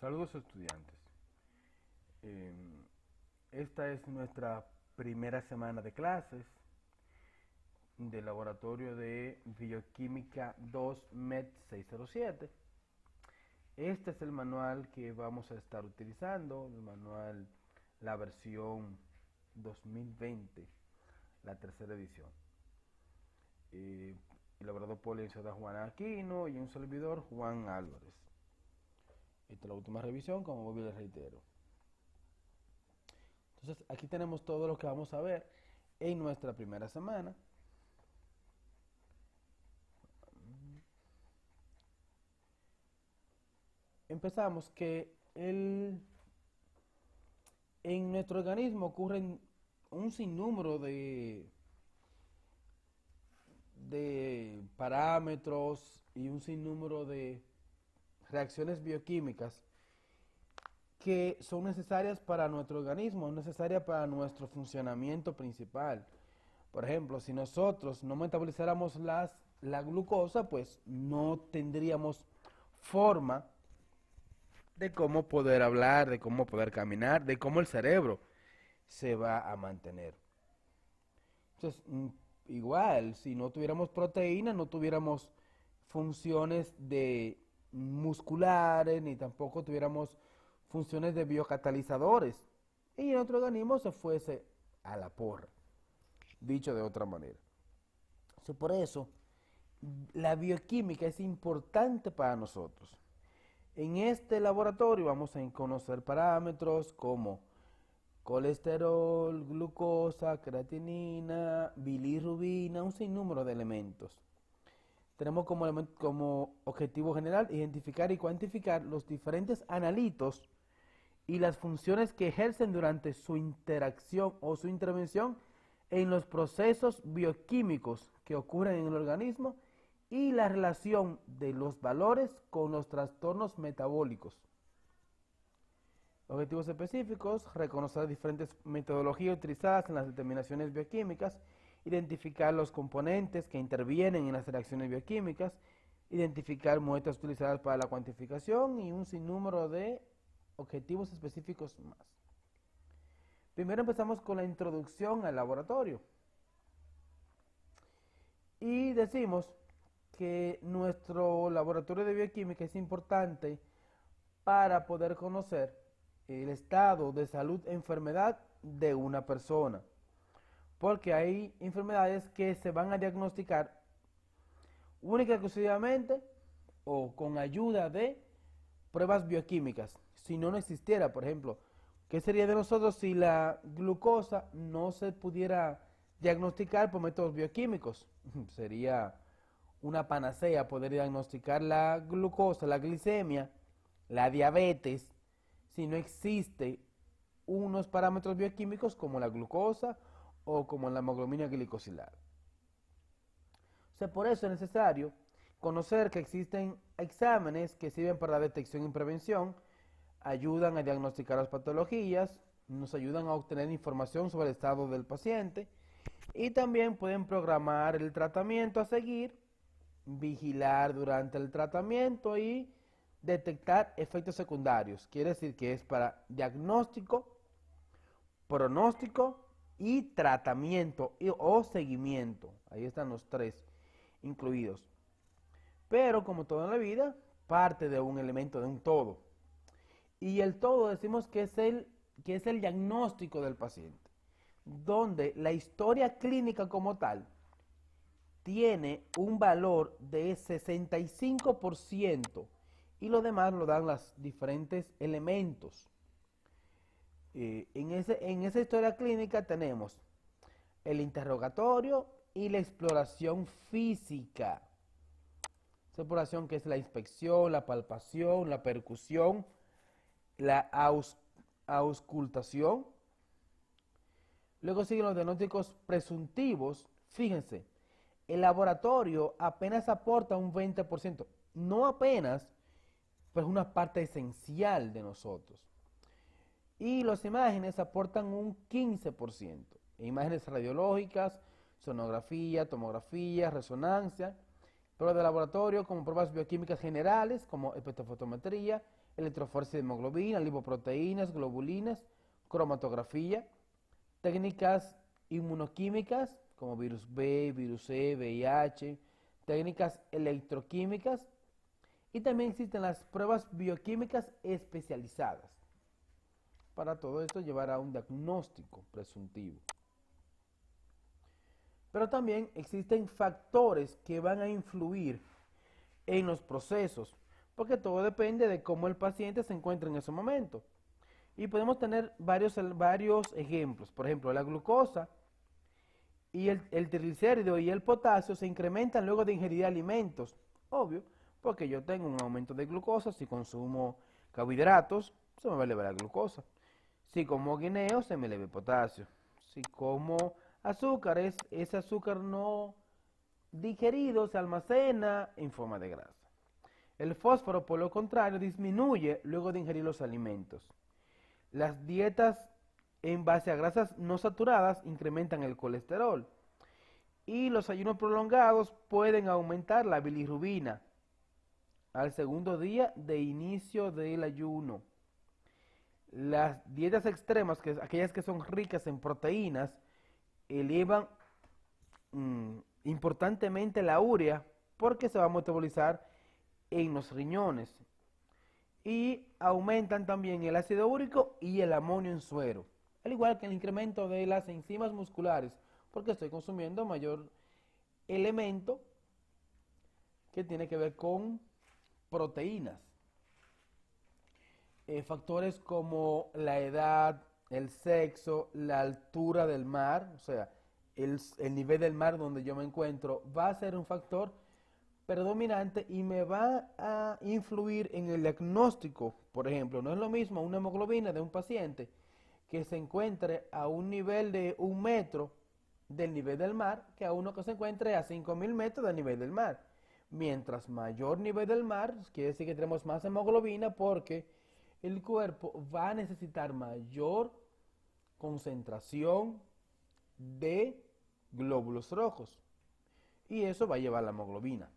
Saludos estudiantes. Eh, Esta es nuestra primera semana de clases del laboratorio de Bioquímica 2 MED 607. Este es el manual que vamos a estar utilizando, el manual, la versión 2020, la tercera edición. Elaborado por la licenciada Juana Aquino y un servidor, Juan Álvarez. Esta es la última revisión, como les reitero. Entonces, aquí tenemos todo lo que vamos a ver en nuestra primera semana. Empezamos que en nuestro organismo ocurren un sinnúmero de parámetros y un sinnúmero de reacciones bioquímicas que son necesarias para nuestro organismo, necesarias para nuestro funcionamiento principal. Por ejemplo, si nosotros no metabolizáramos la glucosa, pues no tendríamos forma de cómo poder hablar, de cómo poder caminar, de cómo el cerebro se va a mantener. Entonces, igual, si no tuviéramos proteínas, no tuviéramos funciones de musculares, ni tampoco tuviéramos funciones de biocatalizadores. Y nuestro organismo se fuese a la porra, dicho de otra manera. Entonces, por eso, la bioquímica es importante para nosotros. En este laboratorio vamos a conocer parámetros como colesterol, glucosa, creatinina, bilirrubina, un sinnúmero de elementos. Tenemos como objetivo general identificar y cuantificar los diferentes analitos y las funciones que ejercen durante su interacción o su intervención en los procesos bioquímicos que ocurren en el organismo y la relación de los valores con los trastornos metabólicos. Objetivos específicos: reconocer diferentes metodologías utilizadas en las determinaciones bioquímicas, identificar los componentes que intervienen en las reacciones bioquímicas, identificar muestras utilizadas para la cuantificación y un sinnúmero de objetivos específicos más. Primero empezamos con la introducción al laboratorio. Y decimos que nuestro laboratorio de bioquímica es importante para poder conocer el estado de salud e enfermedad de una persona. Porque hay enfermedades que se van a diagnosticar única y exclusivamente o con ayuda de pruebas bioquímicas. Si no existiera, por ejemplo, ¿qué sería de nosotros si la glucosa no se pudiera diagnosticar por métodos bioquímicos? Sería una panacea poder diagnosticar la glucosa, la glicemia, la diabetes, si no existe unos parámetros bioquímicos como la glucosa o como la hemoglobina glicosilada. O sea, por eso es necesario conocer que existen exámenes que sirven para la detección y prevención, ayudan a diagnosticar las patologías, nos ayudan a obtener información sobre el estado del paciente y también pueden programar el tratamiento a seguir, vigilar durante el tratamiento y detectar efectos secundarios. Quiere decir que es para diagnóstico, pronóstico y tratamiento o seguimiento. Ahí están los tres incluidos. Pero como todo en la vida, parte de un elemento de un todo. Y el todo decimos que es el diagnóstico del paciente, donde la historia clínica como tal tiene un valor de 65% y lo demás lo dan los diferentes elementos. En esa historia clínica tenemos el interrogatorio y la exploración física. Esa exploración que es la inspección, la palpación, la percusión, la auscultación. Luego siguen los diagnósticos presuntivos. Fíjense, el laboratorio apenas aporta un 20%. No apenas, pero es una parte esencial de nosotros. Y las imágenes aportan un 15%. Imágenes radiológicas, sonografía, tomografía, resonancia. Pruebas de laboratorio como pruebas bioquímicas generales, como espectrofotometría, electroforesis de hemoglobina, lipoproteínas, globulinas, cromatografía. Técnicas inmunoquímicas, como virus B, virus C, VIH. Técnicas electroquímicas. Y también existen las pruebas bioquímicas especializadas. Para todo esto llevar a un diagnóstico presuntivo. Pero también existen factores que van a influir en los procesos, porque todo depende de cómo el paciente se encuentra en ese momento. Y podemos tener varios ejemplos. Por ejemplo, la glucosa y el triglicérido y el potasio se incrementan luego de ingerir alimentos. Obvio, porque yo tengo un aumento de glucosa. Si consumo carbohidratos, se me va a elevar la glucosa. Si como guineo, se me eleva el potasio. Si como azúcares, ese azúcar no digerido se almacena en forma de grasa. El fósforo, por lo contrario, disminuye luego de ingerir los alimentos. Las dietas en base a grasas no saturadas incrementan el colesterol. Y los ayunos prolongados pueden aumentar la bilirrubina al segundo día de inicio del ayuno. Las dietas extremas, aquellas que son ricas en proteínas, elevan importantemente la urea porque se va a metabolizar en los riñones. Y aumentan también el ácido úrico y el amonio en suero, al igual que el incremento de las enzimas musculares, porque estoy consumiendo mayor elemento que tiene que ver con proteínas. Factores como la edad, el sexo, la altura del mar, o sea, el nivel del mar donde yo me encuentro, va a ser un factor predominante y me va a influir en el diagnóstico. Por ejemplo, no es lo mismo una hemoglobina de un paciente que se encuentre a un nivel de 1 metro del nivel del mar que a uno que se encuentre a 5.000 metros del nivel del mar. Mientras mayor nivel del mar, quiere decir que tenemos más hemoglobina porque el cuerpo va a necesitar mayor concentración de glóbulos rojos y eso va a llevar la hemoglobina.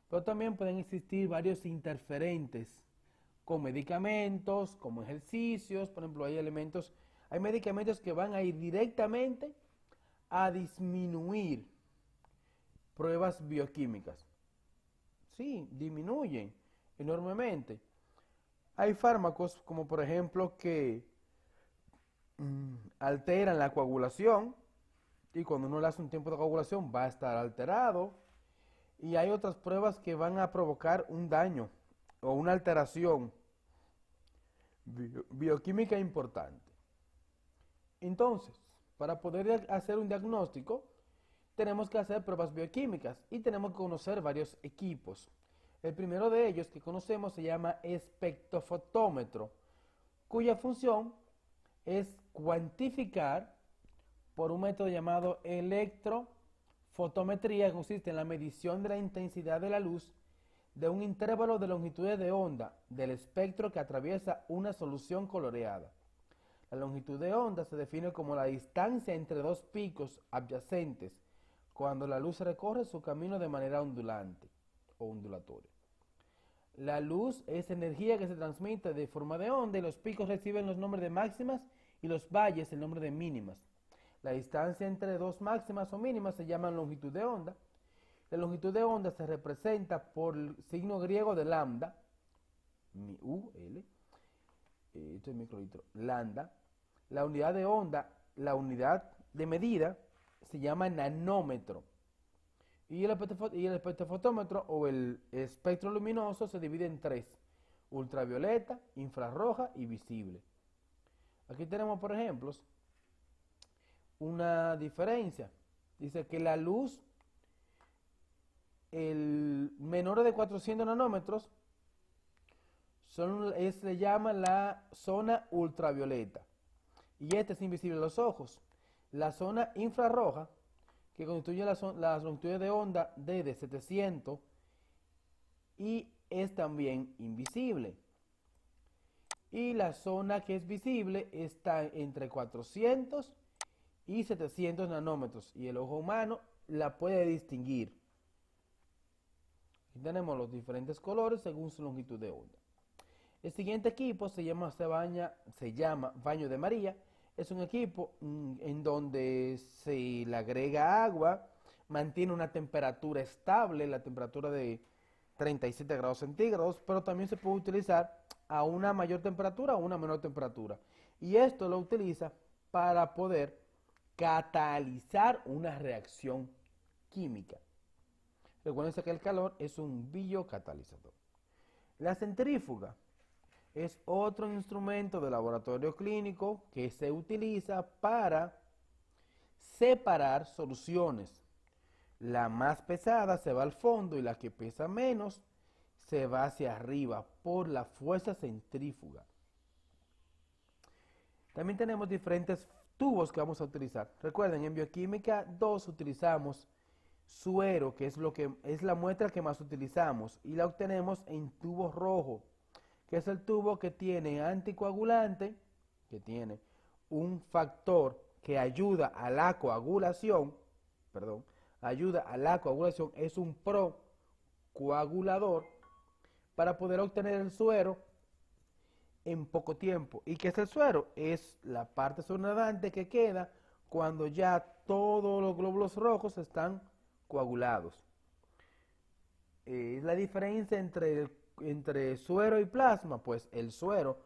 Pero también pueden existir varios interferentes con medicamentos, como ejercicios. Por ejemplo, hay medicamentos que van a ir directamente a disminuir pruebas bioquímicas. Sí, disminuyen enormemente. Hay fármacos como por ejemplo que alteran la coagulación y cuando uno le hace un tiempo de coagulación va a estar alterado. Y hay otras pruebas que van a provocar un daño o una alteración bioquímica importante. Entonces, para poder hacer un diagnóstico, tenemos que hacer pruebas bioquímicas y tenemos que conocer varios equipos. El primero de ellos que conocemos se llama espectrofotómetro, cuya función es cuantificar por un método llamado electrofotometría, que consiste en la medición de la intensidad de la luz de un intervalo de longitudes de onda del espectro que atraviesa una solución coloreada. La longitud de onda se define como la distancia entre dos picos adyacentes cuando la luz recorre su camino de manera ondulante o ondulatoria. La luz es energía que se transmite de forma de onda y los picos reciben los nombres de máximas y los valles el nombre de mínimas. La distancia entre dos máximas o mínimas se llama longitud de onda. La longitud de onda se representa por el signo griego de lambda, L, esto es microlitro, lambda. La unidad de onda, la unidad de medida, se llama nanómetro. Y el espectrofotómetro o el espectro luminoso se divide en tres: ultravioleta, infrarroja y visible. Aquí tenemos, por ejemplo, una diferencia. Dice que la luz, el menor de 400 nanómetros, se llama la zona ultravioleta. Y este es invisible a los ojos. La zona infrarroja, que constituye las longitudes de onda de 700 y es también invisible. Y la zona que es visible está entre 400 y 700 nanómetros y el ojo humano la puede distinguir. Aquí tenemos los diferentes colores según su longitud de onda. El siguiente equipo se llama baño de María. Es un equipo en donde se le agrega agua, mantiene una temperatura estable, la temperatura de 37 grados centígrados, pero también se puede utilizar a una mayor temperatura o una menor temperatura. Y esto lo utiliza para poder catalizar una reacción química. Recuerden que el calor es un biocatalizador. La centrífuga es otro instrumento de laboratorio clínico que se utiliza para separar soluciones. La más pesada se va al fondo y la que pesa menos se va hacia arriba por la fuerza centrífuga. También tenemos diferentes tubos que vamos a utilizar. Recuerden, en bioquímica 2 utilizamos suero, que es la muestra que más utilizamos, y la obtenemos en tubo rojo, que es el tubo que tiene anticoagulante, que tiene un factor que ayuda a la coagulación, es un procoagulador para poder obtener el suero en poco tiempo. ¿Y qué es el suero? Es la parte sonadante que queda cuando ya todos los glóbulos rojos están coagulados. La diferencia entre suero y plasma, pues el suero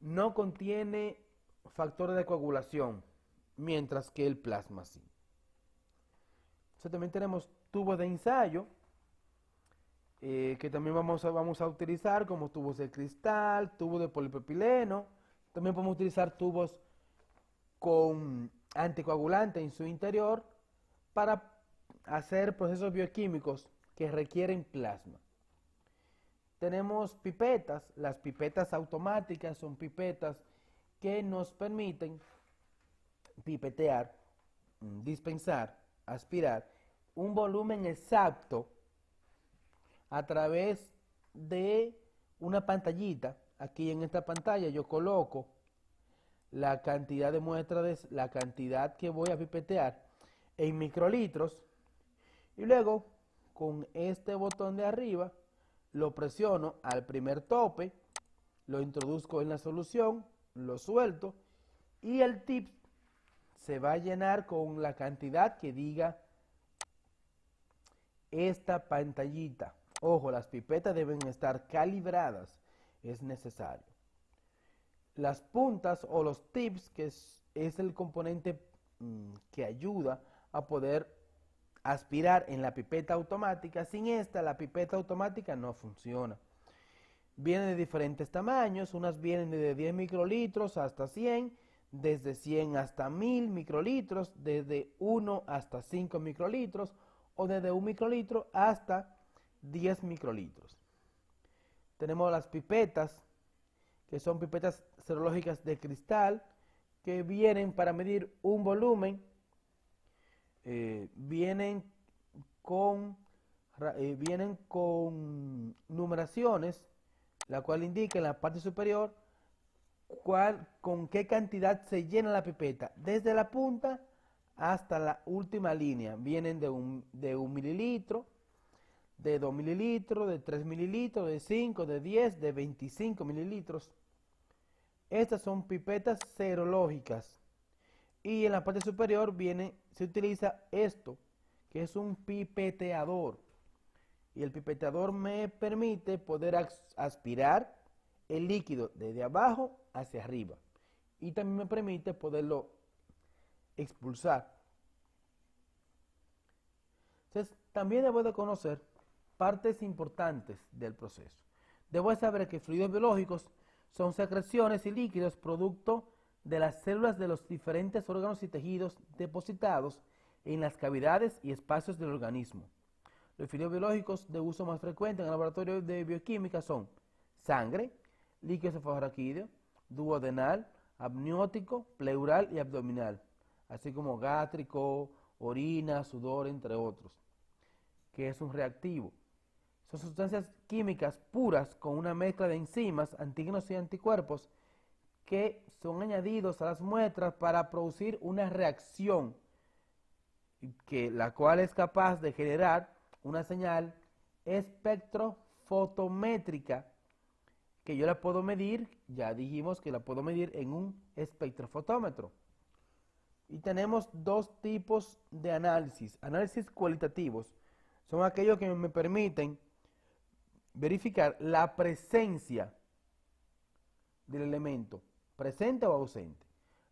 no contiene factores de coagulación, mientras que el plasma sí. Entonces también tenemos tubos de ensayo, que también vamos a utilizar como tubos de cristal, tubos de polipropileno. También podemos utilizar tubos con anticoagulante en su interior para hacer procesos bioquímicos que requieren plasma. Tenemos pipetas. Las pipetas automáticas son pipetas que nos permiten pipetear, dispensar, aspirar un volumen exacto a través de una pantallita. Aquí en esta pantalla yo coloco la cantidad de muestras, la cantidad que voy a pipetear en microlitros, y luego con este botón de arriba lo presiono al primer tope, lo introduzco en la solución, lo suelto y el tip se va a llenar con la cantidad que diga esta pantallita. Ojo, las pipetas deben estar calibradas, es necesario. Las puntas o los tips, que es el componente que ayuda a poder aspirar en la pipeta automática. Sin esta, la pipeta automática no funciona. Vienen de diferentes tamaños, unas vienen de 10 microlitros hasta 100, desde 100 hasta 1000 microlitros, desde 1 hasta 5 microlitros, o desde 1 microlitro hasta 10 microlitros. Tenemos las pipetas, que son pipetas serológicas de cristal, que vienen para medir un volumen. Vienen con numeraciones, la cual indica en la parte superior con qué cantidad se llena la pipeta, desde la punta hasta la última línea. Vienen de un mililitro, de 2 mililitros, de 3 mililitros, de 5, de 10, de 25 mililitros. Estas son pipetas serológicas. Y en la parte superior se utiliza esto, que es un pipeteador. Y el pipeteador me permite poder aspirar el líquido desde abajo hacia arriba. Y también me permite poderlo expulsar. Entonces, también debo de conocer partes importantes del proceso. Debo de saber que fluidos biológicos son secreciones y líquidos producto de las células de los diferentes órganos y tejidos depositados en las cavidades y espacios del organismo. Los fluidos biológicos de uso más frecuente en el laboratorio de bioquímica son sangre, líquido cefalorraquídeo, duodenal, amniótico, pleural y abdominal, así como gástrico, orina, sudor, entre otros, que es un reactivo. Son sustancias químicas puras con una mezcla de enzimas, antígenos y anticuerpos que son añadidos a las muestras para producir una reacción, la cual es capaz de generar una señal espectrofotométrica, que yo la puedo medir, ya dijimos que la puedo medir en un espectrofotómetro. Y tenemos dos tipos de análisis. Análisis cualitativos son aquellos que me permiten verificar la presencia del elemento, presente o ausente.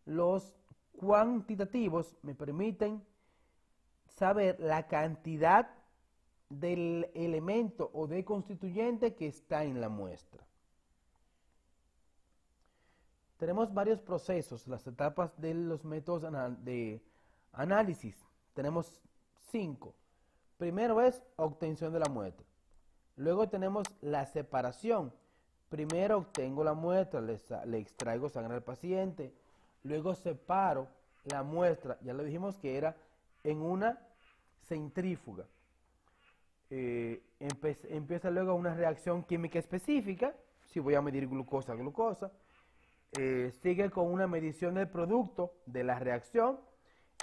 Los cuantitativos me permiten saber la cantidad del elemento o de constituyente que está en la muestra. Tenemos varios procesos, las etapas de los métodos de análisis. Tenemos 5. Primero es obtención de la muestra. Luego tenemos la separación. Primero obtengo la muestra, le extraigo sangre al paciente. Luego separo la muestra, ya lo dijimos que era en una centrífuga. Empieza luego una reacción química específica, si voy a medir glucosa, sigue con una medición del producto de la reacción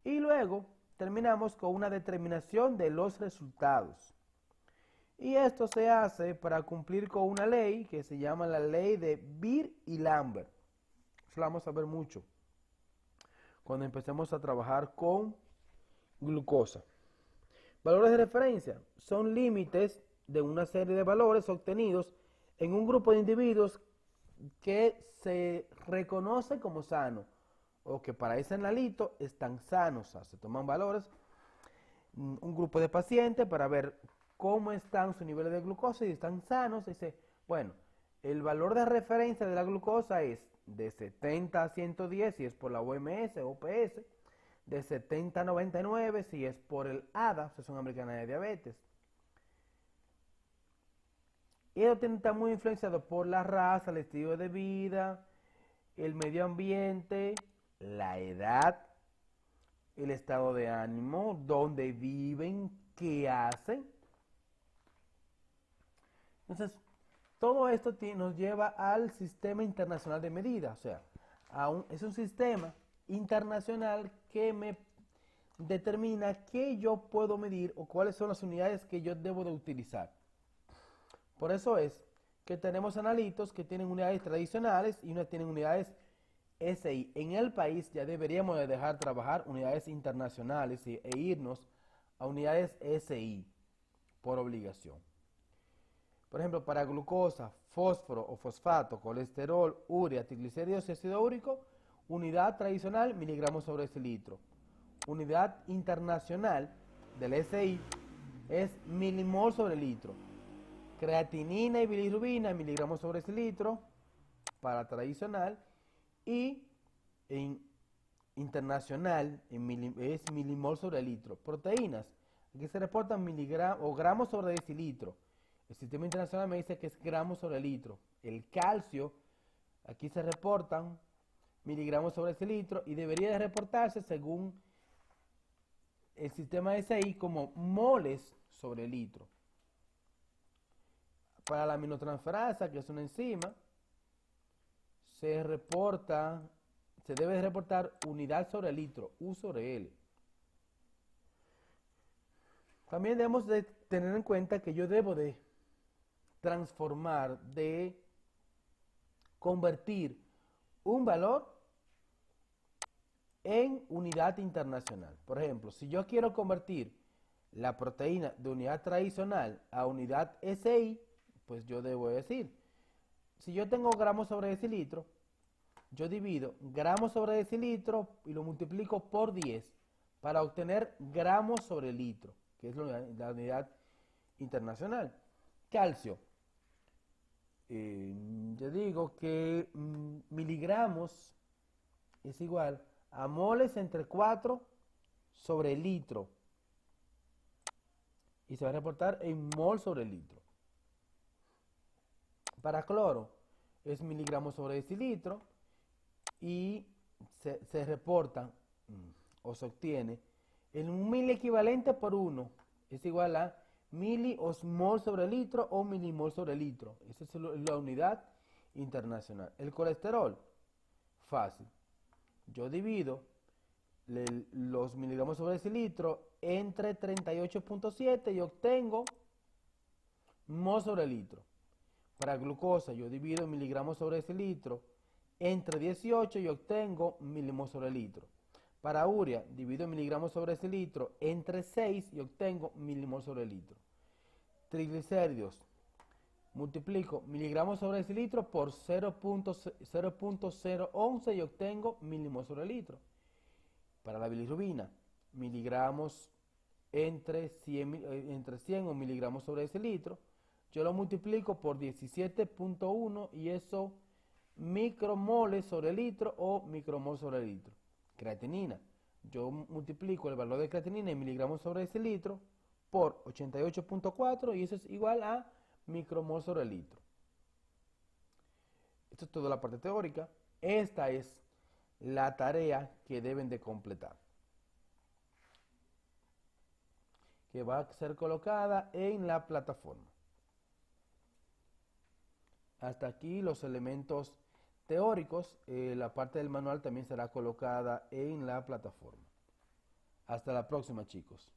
y luego terminamos con una determinación de los resultados. Y esto se hace para cumplir con una ley que se llama la ley de Beer y Lambert. Eso lo vamos a ver mucho cuando empecemos a trabajar con glucosa. Valores de referencia son límites de una serie de valores obtenidos en un grupo de individuos que se reconoce como sano o que para ese analito están sanos. O sea, se toman valores, un grupo de pacientes para ver cómo están sus niveles de glucosa y están sanos. Dice, bueno, el valor de referencia de la glucosa es de 70 a 110 si es por la OMS o OPS, de 70 a 99 si es por el ADA, Asociación Americana de Diabetes. Y eso está muy influenciado por la raza, el estilo de vida, el medio ambiente, la edad, el estado de ánimo, dónde viven, qué hacen. Entonces, todo esto nos lleva al sistema internacional de medida. O sea, es un sistema internacional que me determina qué yo puedo medir o cuáles son las unidades que yo debo de utilizar. Por eso es que tenemos analitos que tienen unidades tradicionales y unas tienen unidades SI. En el país ya deberíamos de dejar trabajar unidades internacionales e irnos a unidades SI por obligación. Por ejemplo, para glucosa, fósforo o fosfato, colesterol, urea, triglicéridos y ácido úrico, unidad tradicional miligramos sobre decilitro. Unidad internacional del SI es milimol sobre litro. Creatinina y bilirrubina miligramos sobre decilitro para tradicional y en internacional es milimol sobre litro. Proteínas, aquí se reportan miligramos o gramos sobre decilitro. El sistema internacional me dice que es gramos sobre litro. El calcio, aquí se reportan miligramos sobre decilitro y debería de reportarse según el sistema SI como moles sobre litro. Para la aminotransferasa, que es una enzima, se debe de reportar unidad sobre litro, U sobre L. También debemos de tener en cuenta que yo debo de transformar, de convertir un valor en unidad internacional. Por ejemplo, si yo quiero convertir la proteína de unidad tradicional a unidad SI, pues yo debo decir, si yo tengo gramos sobre decilitro, yo divido gramos sobre decilitro y lo multiplico por 10 para obtener gramos sobre litro, que es la unidad internacional. Calcio. Yo digo que miligramos es igual a moles entre 4 sobre litro. Y se va a reportar en mol sobre litro. Para cloro es miligramos sobre decilitro y se reporta o se obtiene en un mil equivalente por 1 es igual a miliosmol sobre litro o milimol sobre litro. Esa es la unidad internacional. El colesterol, fácil. Yo divido los miligramos sobre decilitro entre 38.7 y obtengo mol sobre litro. Para glucosa yo divido miligramos sobre decilitro entre 18 y obtengo milimoles sobre litro. Para urea divido miligramos sobre decilitro entre 6 y obtengo milimoles sobre litro. Triglicéridos multiplico miligramos sobre decilitro por 0.011 y obtengo milimoles sobre litro. Para la bilirrubina, miligramos entre 100 o miligramos sobre decilitro, yo lo multiplico por 17.1 y eso micromoles sobre litro o micromoles sobre litro. Creatinina, yo multiplico el valor de creatinina en miligramos sobre decilitro por 88.4 y eso es igual a micromoles sobre litro. Esto es toda la parte teórica. Esta es la tarea que deben de completar, que va a ser colocada en la plataforma. Hasta aquí los elementos teóricos. La parte del manual también será colocada en la plataforma. Hasta la próxima, chicos.